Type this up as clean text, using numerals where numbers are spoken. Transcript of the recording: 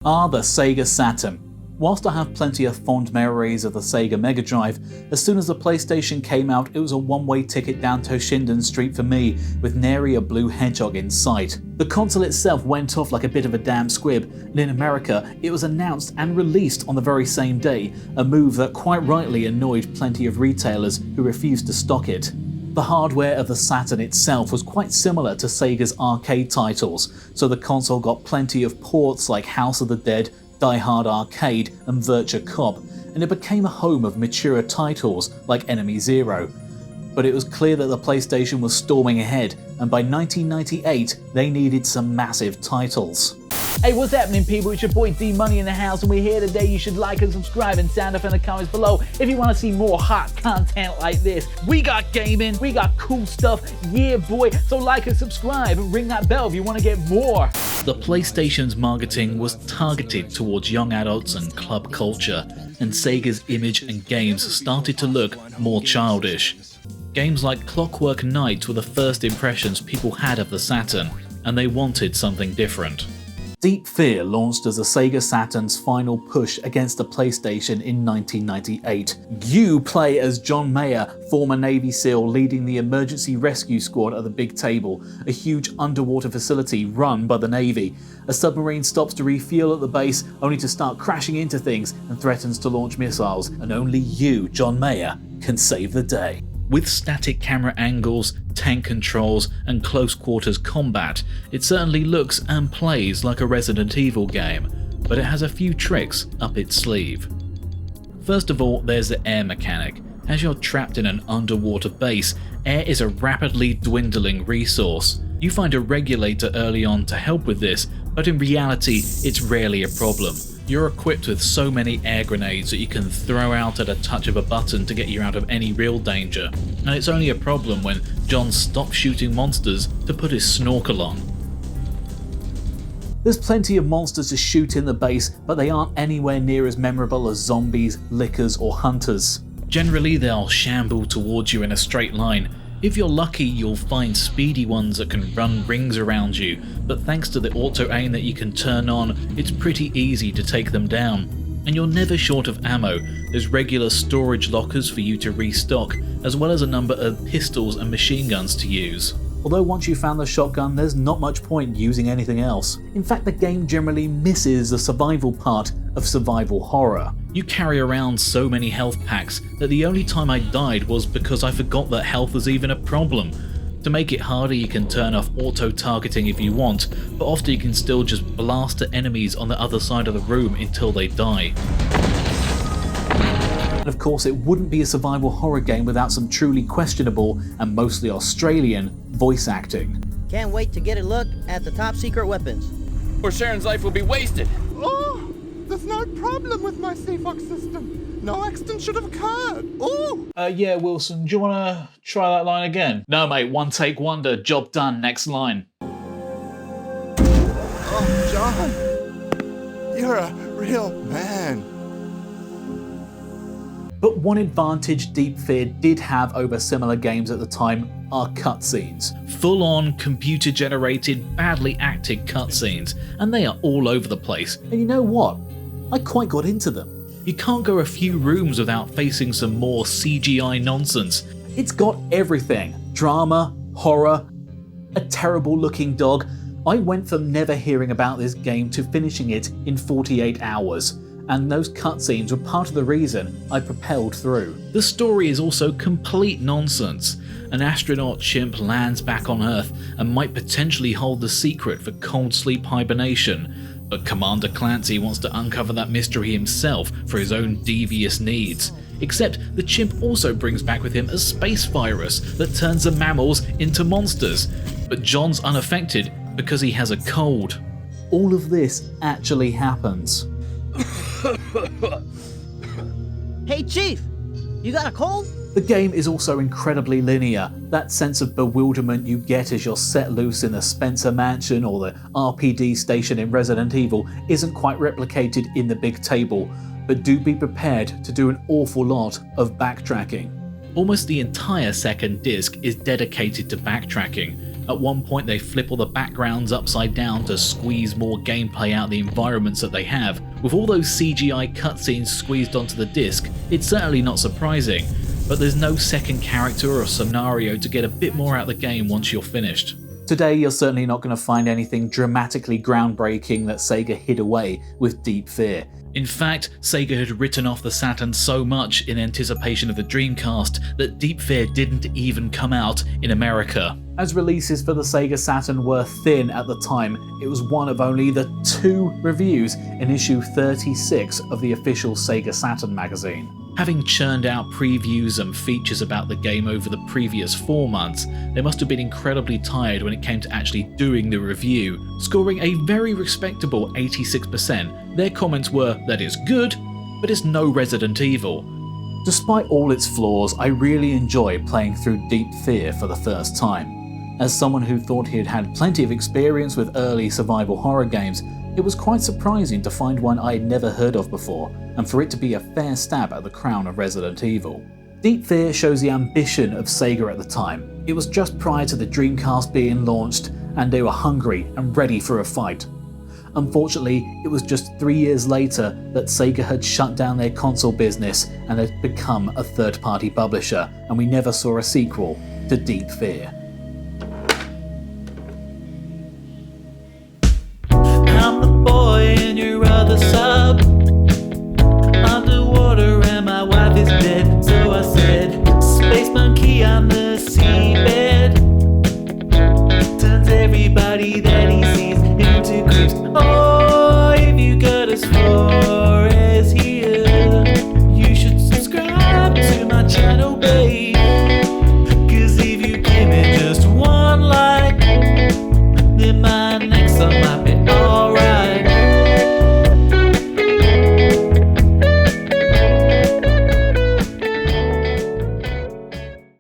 The Sega Saturn. Whilst I have plenty of fond memories of the Sega Mega Drive, as soon as the PlayStation came out it was a one-way ticket down Toshinden Street for me, with nary a blue hedgehog in sight. The console itself went off like a bit of a damn squib, and in America it was announced and released on the very same day, a move that quite rightly annoyed plenty of retailers who refused to stock it. The hardware of the Saturn itself was quite similar to Sega's arcade titles, so the console got plenty of ports like House of the Dead, Die Hard Arcade and Virtua Cop, and it became a home of mature titles like Enemy Zero. But it was clear that the PlayStation was storming ahead, and by 1998 they needed some massive titles. Hey, what's happening, people? It's your boy D Money in the house, and we're here today. You should like and subscribe and sound off in the comments below if you want to see more hot content like this. We got gaming, we got cool stuff, yeah boy. So like and subscribe and ring that bell if you want to get more. The PlayStation's marketing was targeted towards young adults and club culture, and Sega's image and games started to look more childish. Games like Clockwork Knights were the first impressions people had of the Saturn, and they wanted something different. Deep Fear launched as the Sega Saturn's final push against the PlayStation in 1998. You play as John Mayer, former Navy SEAL leading the emergency rescue squad at the Big Table, a huge underwater facility run by the Navy. A submarine stops to refuel at the base only to start crashing into things and threatens to launch missiles, and only you, John Mayer, can save the day. With static camera angles, tank controls, and close quarters combat, it certainly looks and plays like a Resident Evil game, but it has a few tricks up its sleeve. First of all, there's the air mechanic. As you're trapped in an underwater base, air is a rapidly dwindling resource. You find a regulator early on to help with this, but in reality, it's rarely a problem. You're equipped with so many air grenades that you can throw out at a touch of a button to get you out of any real danger, and it's only a problem when John stops shooting monsters to put his snorkel on. There's plenty of monsters to shoot in the base, but they aren't anywhere near as memorable as zombies, lickers or hunters. Generally they'll shamble towards you in a straight line. If you're lucky, you'll find speedy ones that can run rings around you, but thanks to the auto-aim that you can turn on, it's pretty easy to take them down. And you're never short of ammo. There's regular storage lockers for you to restock, as well as a number of pistols and machine guns to use. Although once you've found the shotgun, there's not much point using anything else. In fact, the game generally misses the survival part of survival horror. You carry around so many health packs that the only time I died was because I forgot that health was even a problem. To make it harder, you can turn off auto-targeting if you want, but often you can still just blast at enemies on the other side of the room until they die. And of course, it wouldn't be a survival horror game without some truly questionable and mostly Australian voice acting. Can't wait to get a look at the top secret weapons. Or Sharon's life will be wasted. Oh, there's no problem with my CFOX system. No accident should have occurred. Ooh! Yeah, Wilson, do you want to try that line again? No, mate, one take wonder, job done, next line. Oh, John, you're a real man. But one advantage Deep Fear did have over similar games at the time are cutscenes. Full-on, computer-generated, badly acted cutscenes, and they are all over the place. And you know what? I quite got into them. You can't go a few rooms without facing some more CGI nonsense. It's got everything. Drama, horror, a terrible-looking dog. I went from never hearing about this game to finishing it in 48 hours. And those cutscenes were part of the reason I propelled through. The story is also complete nonsense. An astronaut chimp lands back on Earth and might potentially hold the secret for cold sleep hibernation, but Commander Clancy wants to uncover that mystery himself for his own devious needs. Except the chimp also brings back with him a space virus that turns the mammals into monsters, but John's unaffected because he has a cold. All of this actually happens. Hey Chief, you got a cold? The game is also incredibly linear. That sense of bewilderment you get as you're set loose in the Spencer Mansion or the RPD station in Resident Evil isn't quite replicated in the Big Table, but do be prepared to do an awful lot of backtracking. Almost the entire second disc is dedicated to backtracking, At one point they flip all the backgrounds upside down to squeeze more gameplay out of the environments that they have. With all those CGI cutscenes squeezed onto the disc, it's certainly not surprising, but there's no second character or scenario to get a bit more out of the game once you're finished. Today you're certainly not going to find anything dramatically groundbreaking that Sega hid away with Deep Fear. In fact, Sega had written off the Saturn so much in anticipation of the Dreamcast that Deep Fear didn't even come out in America. As releases for the Sega Saturn were thin at the time, it was one of only the 2 reviews in issue 36 of the official Sega Saturn magazine. Having churned out previews and features about the game over the previous 4 months, they must have been incredibly tired when it came to actually doing the review. Scoring a very respectable 86%, their comments were that it's good, but it's no Resident Evil. Despite all its flaws, I really enjoy playing through Deep Fear for the first time. As someone who thought he had had plenty of experience with early survival horror games, it was quite surprising to find one I had never heard of before, and for it to be a fair stab at the crown of Resident Evil. Deep Fear shows the ambition of Sega at the time. It was just prior to the Dreamcast being launched, and they were hungry and ready for a fight. Unfortunately, it was just 3 years later that Sega had shut down their console business and had become a third-party publisher, and we never saw a sequel to Deep Fear.